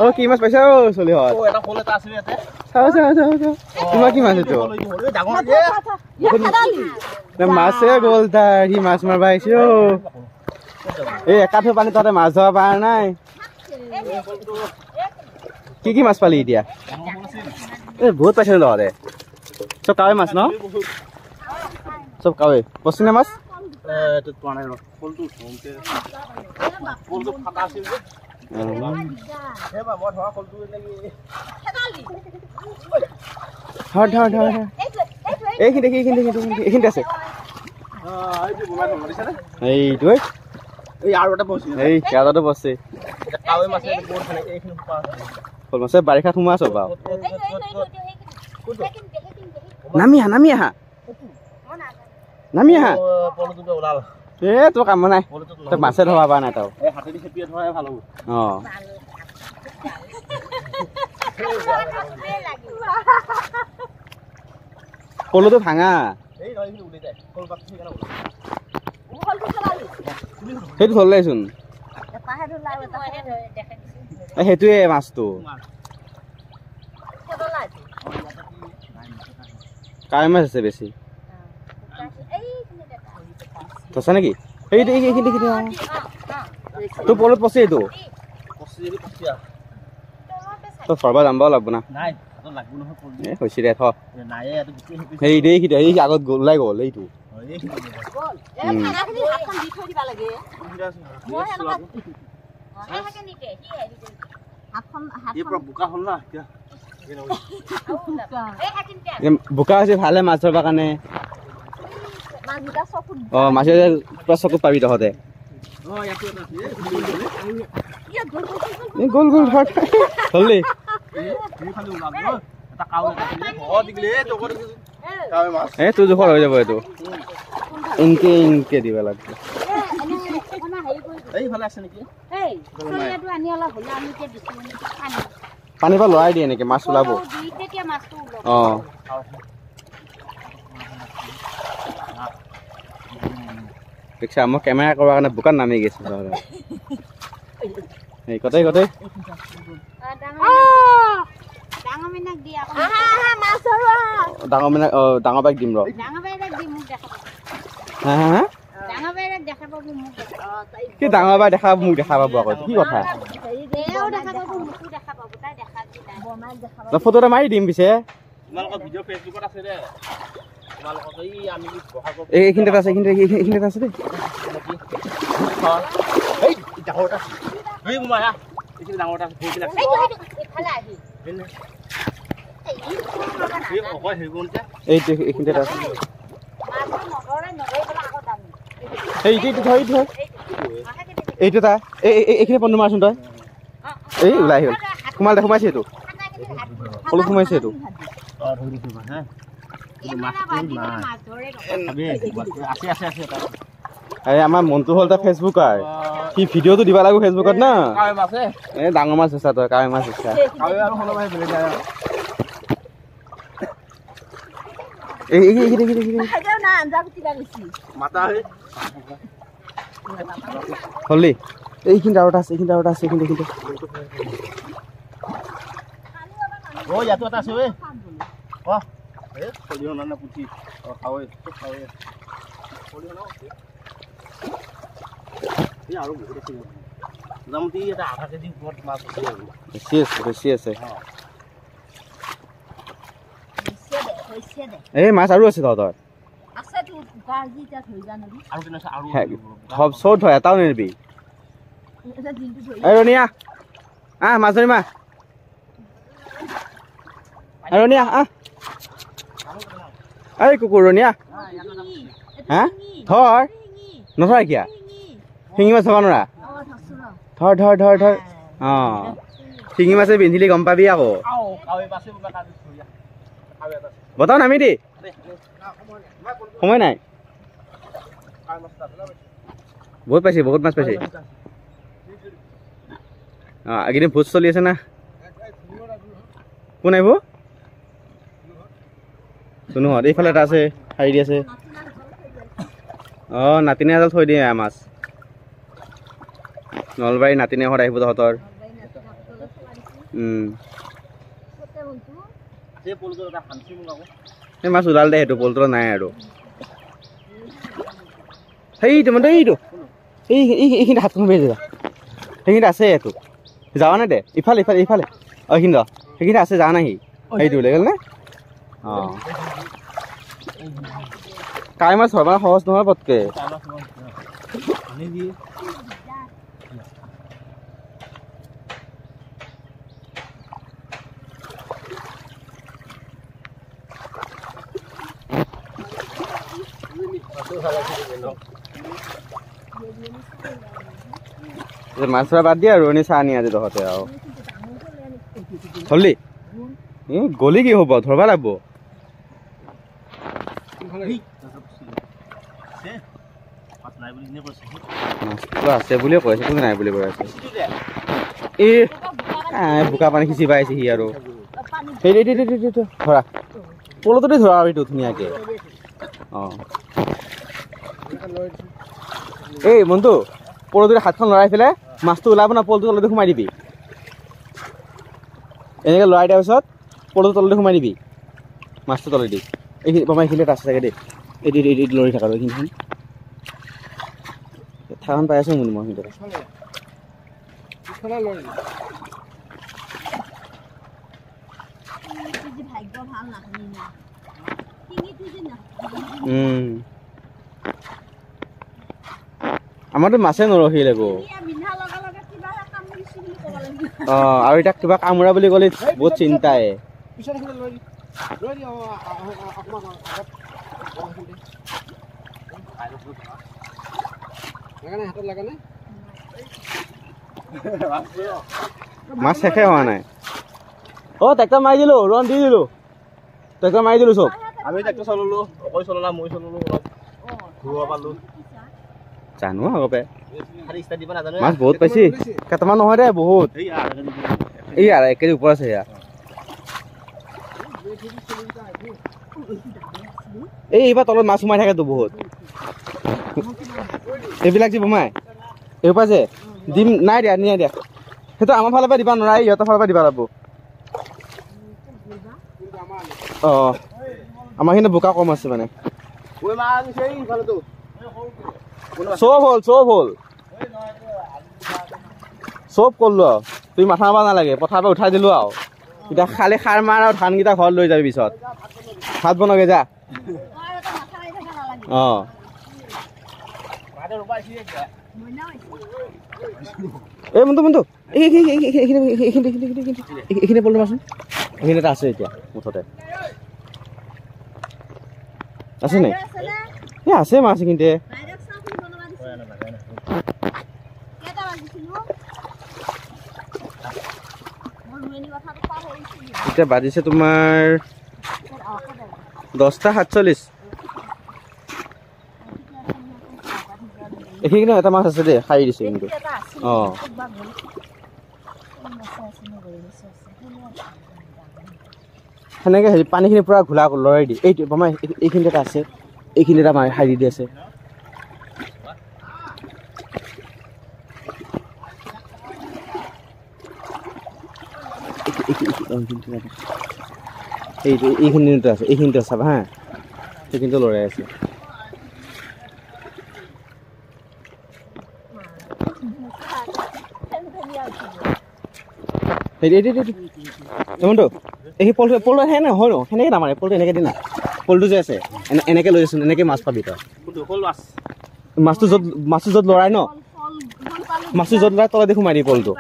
ও কি মাছ পাইছা ও চলি হত ও এটা ফল এটা আছে ইয়াতে চাও তোমাৰ কি মাছ এটো মাছে গ'ল তাৰ সি মাছ মাৰবা আহিছে ও এই একাঠো পানী তাতে মাছ ধৰা পাৰা নাই কি মাছ পালি এতিয়া এ বহুত পাইছে লৰে সব কাৱে মাছ ন সব কাৱে পছনে মাছ এটো পোৱা নাই ফলটো ধুমতে ফলটো ফাটা আছিল যে হেবা মই ধৰা ফলটো লাগি ধৰ এইখিনি দেখি এইখিনি আছে এইটো বোলা ধৰিছে না এইটো এই আৰু এটা বসি এই কেদাটো বসে এটা কাৱে মাছ এটা বৰ খানে এইখিনি পা ফল মাছে বাৰিখা সোমা আছে বা নামি আহা পলটো ওলাল এ তো কাম নাই তো মাছে ধৰা বা নাই তাও এই হাতেদি খেপিয়ে ধৰাই ভাল হ'ব পলটো ভাঙা এই ৰইখিনি উলি যায় কল বাক ঠিক না ফলটো চলালি হেতু ধৰলাইছোন পাহে ধৰলাই দেখাই দিছে হেতুৱে মাছটো কাই মাছ আছে বেছি তছা নেকি এই দেখি তো পলত পছে তো তো ফৰবা যাম লাগব না নাই তো লাগব নহয় পল এ হৈছি ৰে থ নাই এটো গুটি হেপি এই দেখি এই আগত ওলাই গ'ল এইটো গ'ল এই খানাখিনি হাতখন দি থৈ দিবা লাগে মই এনেকা হাকে নিতে কি হেৰি হাতখন এই পুৰা বুকা হল না এতিয়া বুকা আছে ভালে মাছ ধৰবা কাৰণে মাছে পুৰা চকুত পাবি তহঁতে গোল হললি এ তোৰ জোখৰ হৈ যাব এইটো ইনকে দিব লাগিব পানী পৰা লৰাই দিয়ে নেকি মাছ ওলাব দেখছা মই কেমেৰা কৰাৰ কাৰণে বোকাত নামি গৈছো এই কতেই ডাঙৰ বাইক দিম ৰ কি ডাঙৰ বাই দেখা মোক দেখা পাব আকৌ কি কথা ফটো এটা মাৰি দিম পিছে এইখিনিতে আছে দেই এইটো তা এইখিনি বন্ধু মাৰচোন তই এই ওলাই আহিল সোমাইছে এইটো কলো সোমাইছে এইটো আমাৰ মনটো হ'ল ফেচবুকাৰ সি ভিডিঅ'টো দিব লাগিব ফেচবুকত না এই ডাঙৰ মাছ আছে তই কাৱৈ মাছ আছে হলি এইখিনি আৰু এটা আছে ইয়াতো এটা আছে মোটামুটি এটা আধা কেজি ওপৰত মাছ বেছি আছে এই মাছ আৰু আছে তহঁতৰ চব থয় এটাও নিবি ৰনিয়া মাছ ধৰিমা ৰনিয়া এই কুকুৰ ৰনিয়া হা ধৰ নধৰা কিয়া শিঙি মাছ ধৰা নৰা ধৰ শিঙি মাছে পিন্ধিলি গম পাবি আকৌ বতাও নামি দি সময় নাই বহুত মাছ পাইছে এইকেইদিন ভোজ চলি আছে না কোন আহিব চুনুহঁত এইফালে এটা আছে শাৰী দি আছে নাতিনী এডাল থৈ দিয়ে মাছ নলবাৰী নাতিনীহঁত আহিব তহঁতৰ এই মাছ ওলাল দে সেইটো পলটো নাই আৰু সেইটো মানে এইটো এইখিনি হাতখন বেৰি যা সেইখিনিত আছে এইটো যাৱা নাই দে ইফালে ইফালে ইফালে এইখিনি ৰ সেইখিনি আছে যা নাই সেইটো ওলাই গ'ল নে অঁ কাই মাছ ধৰবা সহজ নহয় পটকে মাছ ধৰা বাদ দিয়া আৰু এনে চাহ নি আজি তহঁতে আৰু হলি গলি কি হ'ব ধৰবা লাগব মাছটো আছে বুলিয়ে কৈ আছে তুমি নাই বুলি কৈ আছে এই বোকা পানী সিঁচি পাইছে সি আৰু সেই ধৰা পলটোতে ধৰা আৰু এইটো ধুনীয়াকে অঁ এই মনটো পলটোতে হাতখন লৰাই পেলাই মাছটো ওলাব না পলটো তলতে সোমাই দিবি এনেকৈ লৰাই দিয়াৰ পিছত পলটো তলতে সোমাই দিবি মাছটো তলেদি এইখিনি বাবা এইখিনিত আছে চাগে দেই এইটো লৰি থাকা এইখিনিখন ঠাইখন পাই আছো মোৰ মই সেইটো আমাৰতো মাছে নৰহিল একো অঁ আৰু এতিয়া কিবা কামোৰা বুলি ক'লে বহুত চিন্তাই মাছ শেষে হোৱা নাই অঁ ট্ৰেক্টৰ মাৰি দিলোঁ ৰন দি দিলোঁ ট্ৰেক্টৰ মাৰি দিলোঁ চব আমি ট্ৰেক্টৰ চলালোঁ অকল চলালা মই চলালোঁ অলপ ঘূৰিব পালোঁ জানো আগতে মাছ বহুত পাইছি কেইটামান নহয় দে বহুত এই আৰু 1 কেজি ওপৰ আছে এয়া এইবাৰ তলত মাছ সোমাই থাকেতো বহুত এইবিলাক যে সোমাই এইবাৰ যে দিম নাই দিয়া নিয়া দিয়া সেইটো আমাৰ ফালৰ পৰা দিবা নোৱাৰা ইহঁতৰ ফালৰ পৰা দিবা লাগিব অঁ আমাৰ খিনি বোকা কম আছে মানে চব হ'ল চব কৰিলো আৰু তুমি মাথা মাৰিব নালাগে পথাৰৰ পৰা উঠাই দিলো আৰু এতিয়া খালি সাৰ মাৰ আৰু ধানকেইটা ঘৰত লৈ যাবি পিছত ভাত বনাগে যা অঁ এই মনটো এইখিনি পলটো মাৰচোন এইখিনি এটা আছে এতিয়া মুঠতে আছে নাই এই আছে মাছ এইখিনিতে এতিয়া বাজিছে তোমাৰ 10:47 এইখিনি এটা মাছ আছে দেই খাই দিছে কিন্তু অঁ সেনেকৈ হেৰি পানীখিনি পূৰা ঘোলা লৰাই দি এইটো বামা এইখিনিতে এটা আছে এইখিনিতে এটা সাৰি দি আছে এইখিনিতে আছে এইখিনিতে চাবা হা সেইখিনিতে লৰাই আছে এই পলটো হে নহয় ন সেনেকৈ নামাৰে পলটো এনেকৈ দি না পলটো যে আছে এনেকৈ লৈ আছোন এনেকৈ মাছ পাবি তই মাছটো য'ত লৰাই ন মাছটো য'ত লৰাই তলেদি সোমাই দি পলটো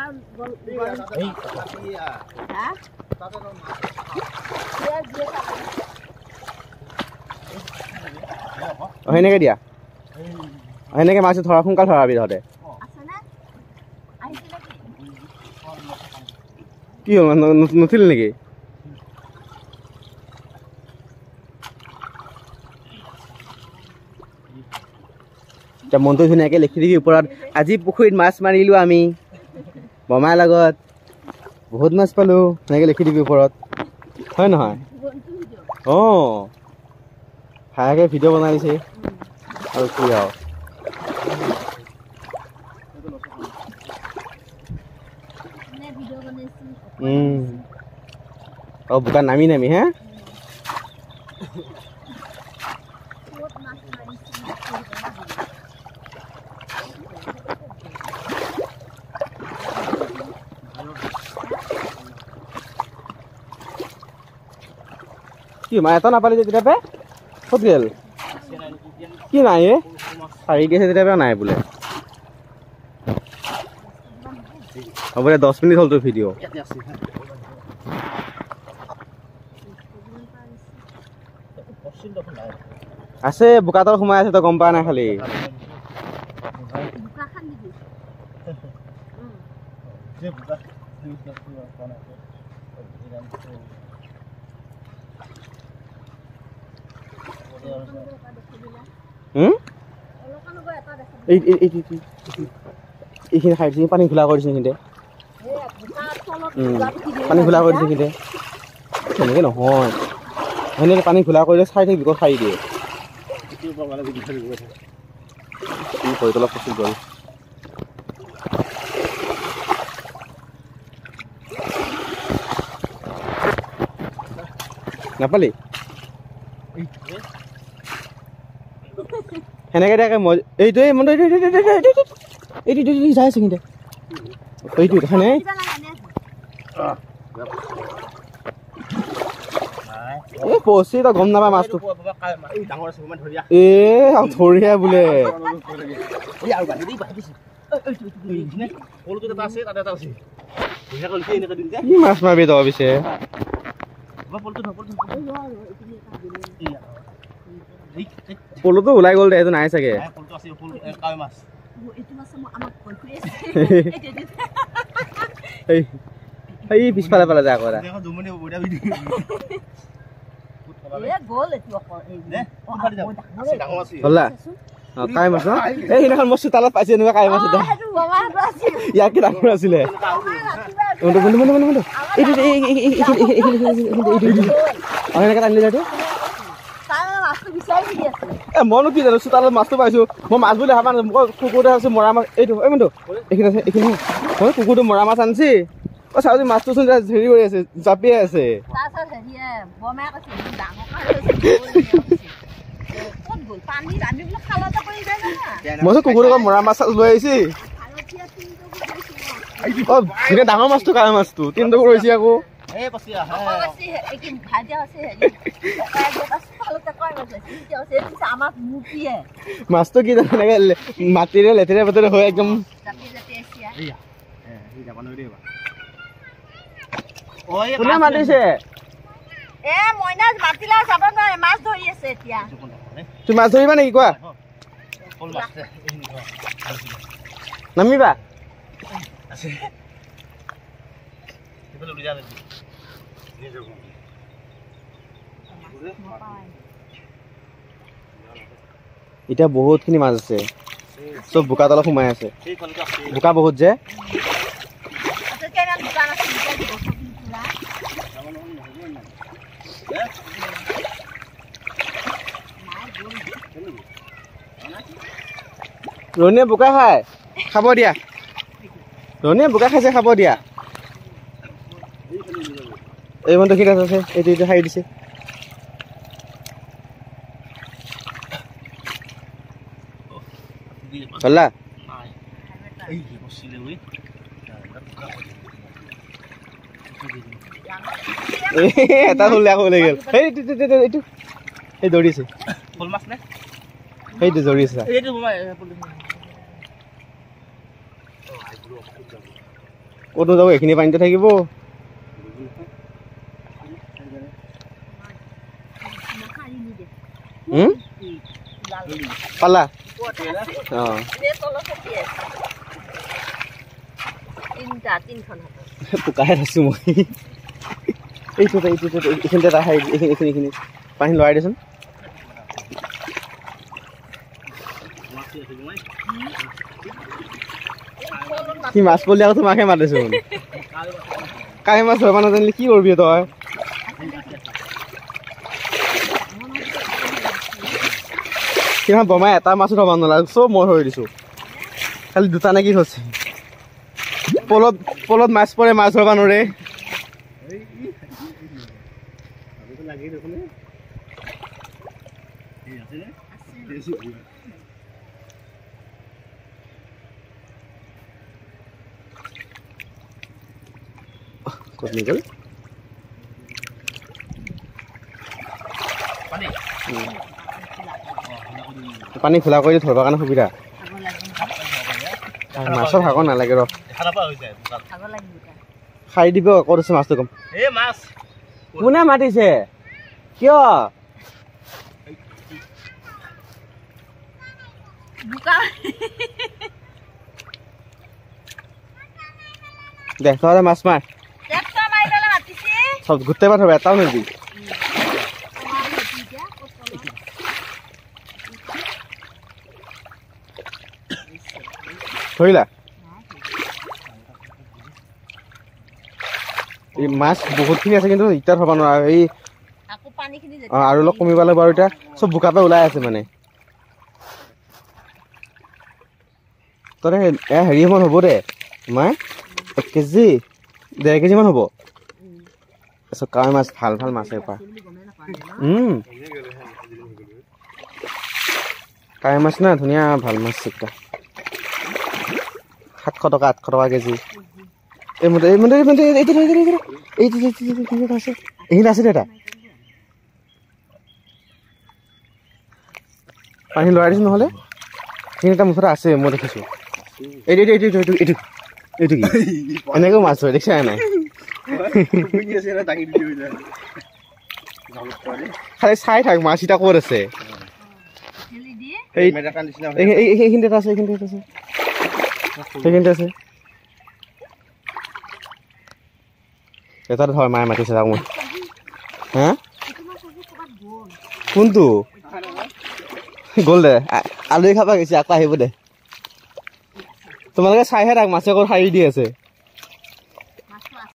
সেনেকৈ দিয়া সেনেকৈ মাছটো ধৰা সোনকালে ধৰাবি তহঁতে কি হ'ল নুঠিল নেকি এতিয়া মনটো ধুনীয়াকৈ লিখি দিবি ওপৰত আজি পুখুৰীত মাছ মাৰিলোঁ আমি বমাৰ লগত বহুত মাছ পালোঁ সেনেকৈ লিখি দিবি ওপৰত হয় নহয় অঁ ভায়াকৈ ভিডিঅ' বনাই দিছে আৰু কি আৰু বোকাত নামি নামি হে কি মা এটা নাপালি যে তেতিয়া ক'ত গেল কি নাই পাৰি দিছে তেতিয়া নাই বোলে হ'ব দে 10 মিনিট হ'ল তোৰ ভিডিঅ' আছে বোকাতল সোমাই আছে তই গম পোৱা নাই খালি এইখিনি খাই দিছে পানী খোলা কৰি দিছে সেইখিনিতে পানী খোলা কৰি দিছে সেইখিনিতে তেনেকৈ নহয় সেনেকৈ পানী খোলা কৰিলে চাই থাকি বিকট খাই দিয়ে ভৰিত অলপ ফচি গ'ল নাপালি সেনেকৈ থাকে মই এইটোৱে মনটো এইটো যাই আছে কিন্তু এইটো দেখা নাই এই পচি তই গম নাপায় মাছটো ধৰিয়া বোলে কি মাছ মাৰিবি তই পিছে পলুটো ওলাই গ'ল দে এইটো নাই চাগে এই পিছফালে পালে যা কৰা কাই মাছ এই সেইদিনাখন মই চোতালত পাইছো এনেকুৱা কাই মাছ ইয়াকে ডাঙৰ আছিলে এনেকে টানিলে যাইটো মইনো কি জানো চোতালত মাছটো পাইছো মই মাছ বুলি ভাবা নাই মই কুকুৰটো আছো মৰা মাছ এইটো এই মনটো এইখিনি আছে এইখিনি মই কুকুৰটো মৰা মাছ আনিছি অ চাওঁচোন মাছটোচোন হেৰি কৰি আছে জাপিয়াই আছে মই কুকুৰটো মৰা মাছ লৈ আহিছি ডাঙৰ মাছটো কাই মাছটো তিনটো কৰিছে আকৌ মাছটো কি জানো মাটিৰে লেতেৰা পেতেৰা হৈ একদম কোনে মাতিছে তুমি মাছ ধৰিবা নেকি কোৱা নামিবা এতিয়া বহুতখিনি মাছ আছে চব বোকা তলত সোমাই আছে বোকা বহুত যে ৰণীয়ে বোকা খায় খাব দিয়া ৰণীয়ে বোকা খাইছে খাব দিয়া এই মনটো কি আছে এইটো খাই দিছে হলা এটা হলে আকৌ গেল এইটো এই দৌৰিছে সেইটো দৌৰিছে ক'তো যাব এইখিনি পানীতে থাকিব পালা পোকাহে আছো মই এইখিনিতে এইখিনি পানী লৰাই দেচোন কি মাছ পলি আকৌ তোমাকে মাতিছোন কাই মাছ ধৰিব নাজানিলে কি কৰিবি তই কিমান বমাই এটা মাছো ধৰিব নালাগে চব মই ধৰি দিছো খালি দুটা নে কি হৈছে পলত মাছ পৰে মাছ ধৰবা নোৱাৰে ক'ত নিগল পানী খোলা কৰি ধৰবৰ কাৰণে সুবিধা মাছৰ ভাগৰ নালাগে ৰ খাই দিব ক'ত আছে মাছটো কম কোনে মাতিছে কিয় দে তহঁতে মাছ মাৰ চব গোটেই মাছ হ'ব এটাও নিদিবি ধৰিলা এই মাছ বহুতখিনি আছে কিন্তু এতিয়া ধৰব নোৱাৰা এই আৰু অলপ কমিব লাগিব আৰু এতিয়া চব বোকাতে ওলাই আছে মানে তই হেৰি মান হ'ব দে মাই 1 কেজি 1.5 কেজি মান হ'ব কাৱৈ মাছ ভাল ভাল মাছ এপা কাৱৈ মাছ না ধুনীয়া ভাল মাছ এটা 700 টকা 800 টকা কেজি এইটো আছে এটা পানী লৰাই দিছো নহ'লে সেইখিনি এটা মুঠতে আছে মই দেখিছোঁ এইটো কি এনেকেও মাছ ধৰে দেখিছা নাই খালি চাই থাক মাছ এটা ক'ত আছে এইখিনিতে আছে এটা ধৰ মায়ে মাতিছে তাক মই হা কোনটো গ'ল দে আলহী খাবা গৈছে আকৌ আহিব দে তোমালোকে চাইহে থাক মাছে ক'ত সাৰি দি আছে